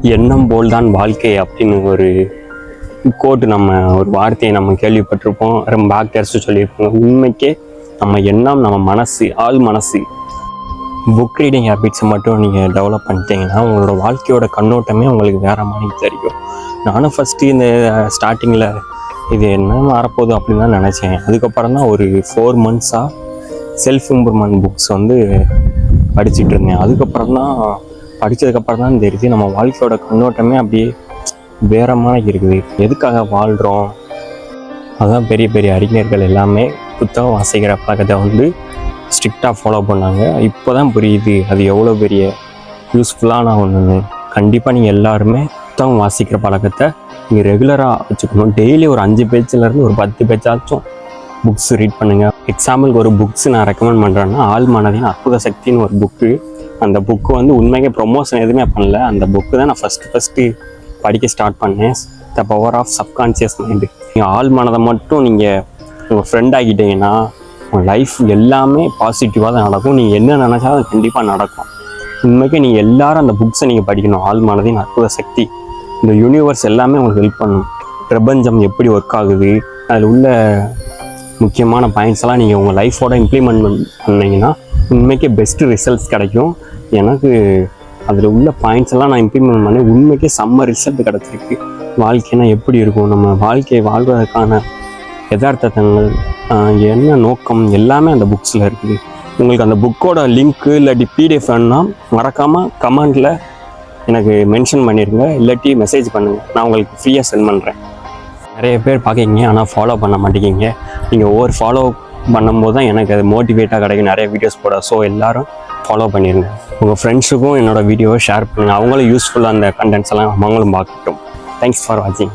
எண்ணம் போல் தான் வாழ்க்கை அப்படின்னு ஒரு கோட்டு நம்ம ஒரு வார்த்தையை நம்ம கேள்விப்பட்டிருப்போம். ரொம்ப டாக்டர்ஸும் சொல்லியிருப்பாங்க. உண்மைக்கே நம்ம எண்ணம், நம்ம மனசு, ஆள் மனசு, புக் ரீடிங் ஹேபிட்ஸை மட்டும் நீங்கள் டெவலப் பண்ணிட்டீங்கன்னா உங்களோட வாழ்க்கையோட கண்ணோட்டமே உங்களுக்கு வேறு மாதிரி தெரியும். நானும் ஃபஸ்ட்டு இந்த ஸ்டார்டிங்கில் இது என்ன மாறப்போகுது அப்படின்னு தான் நினச்சேன். அதுக்கப்புறம் தான் ஒரு 4 months செல்ஃப் இம்ப்ரூவ்மெண்ட் புக்ஸ் வந்து படிச்சுட்டு இருந்தேன். அதுக்கப்புறம் தான் படித்ததுக்கப்புறம் தான் தெரியுது நம்ம வாழ்க்கையோட கண்ணோட்டமே அப்படியே வேற மாதிரி இருக்குது. எதுக்காக வாழ்கிறோம்? அதுதான் பெரிய பெரிய அறிஞர்கள் எல்லாமே புத்தகம் வாசிக்கிற பழக்கத்தை வந்து ஸ்ட்ரிக்டாக ஃபாலோ பண்ணாங்க. இப்போ தான் புரியுது அது எவ்வளோ பெரிய யூஸ்ஃபுல்லான ஒன்றுன்னு. கண்டிப்பாக நீங்கள் எல்லாருமே புத்தகம் வாசிக்கிற பழக்கத்தை நீங்கள் ரெகுலராக வச்சுக்கணும். டெய்லி ஒரு 5 பேஜ்லேருந்து ஒரு 10 பேஜாச்சும் புக்ஸ் ரீட் பண்ணுங்கள். எக்ஸாம்பிளுக்கு ஒரு புக்ஸ் நான் ரெக்கமெண்ட் பண்ணுறேன்னா ஆள் மனதின் அற்புத சக்தின்னு ஒரு புக்கு. அந்த புக்கு வந்து உண்மைக்கே ப்ரொமோஷன் எதுவுமே பண்ணல. அந்த புக்கு தான் நான் ஃபஸ்ட்டு படிக்க ஸ்டார்ட் பண்ணேன். The power of subconscious mind. நீங்கள் ஆள் மனதை மட்டும் நீங்கள் உங்கள் ஃப்ரெண்ட் ஆகிட்டீங்கன்னா உங்கள் லைஃப் எல்லாமே பாசிட்டிவாக தான் நடக்கும். நீங்கள் என்ன நினச்சாலும் அது கண்டிப்பாக நடக்கும். உண்மைக்கே நீங்கள் எல்லோரும் அந்த புக்ஸை நீங்கள் படிக்கணும். ஆள் மனதின் அற்புத சக்தி. இந்த யூனிவர்ஸ் எல்லாமே உங்களுக்கு ஹெல்ப் பண்ணும். பிரபஞ்சம் எப்படி ஒர்க் ஆகுது, அதில் உள்ள முக்கியமான பாயிண்ட்ஸ் எல்லாம் நீங்கள் உங்கள் லைஃபோட இம்ப்ளிமெண்ட் பண்ணிங்கன்னா உண்மைக்கே பெஸ்ட்டு ரிசல்ட்ஸ் கிடைக்கும். எனக்கு அதில் உள்ள பாயிண்ட்ஸ் எல்லாம் நான் இம்ப்ளிமெண்ட் பண்ணி உண்மைக்கே செம்ம ரிசல்ட் கிடச்சிருக்கு. வாழ்க்கைனா எப்படி இருக்கும், நம்ம வாழ்க்கையை வாழ்வதற்கான யதார்த்தங்கள், என்ன நோக்கம் எல்லாமே அந்த புக்ஸில் இருக்குது. உங்களுக்கு அந்த புக்கோட லிங்க்கு இல்லாட்டி PDF வேணுன்னா மறக்காமல் கமெண்டில் எனக்கு மென்ஷன் பண்ணிடுங்க, இல்லாட்டி மெசேஜ் பண்ணுங்கள். நான் உங்களுக்கு ஃப்ரீயாக சென்ட் பண்ணுறேன். நிறைய பேர் பார்க்குறீங்க ஆனால் ஃபாலோ பண்ண மாட்டேங்கிங்க. நீங்கள் ஒவ்வொரு ஃபாலோ பண்ணும்போது தான் எனக்கு அது மோட்டிவேட்டாக கிடைக்கும் நிறைய வீடியோஸ் போட. ஸோ எல்லோரும் ஃபாலோ பண்ணிடுங்க. உங்கள் ஃப்ரெண்ட்ஸுக்கும் என்னோடய வீடியோவை ஷேர் பண்ணுங்கள். அவங்களும் யூஸ்ஃபுல்லாக அந்த கண்டென்ட்ஸ் எல்லாம் அவங்களும் பார்க்கட்டும். தேங்க்ஸ் ஃபார் வாட்சிங்.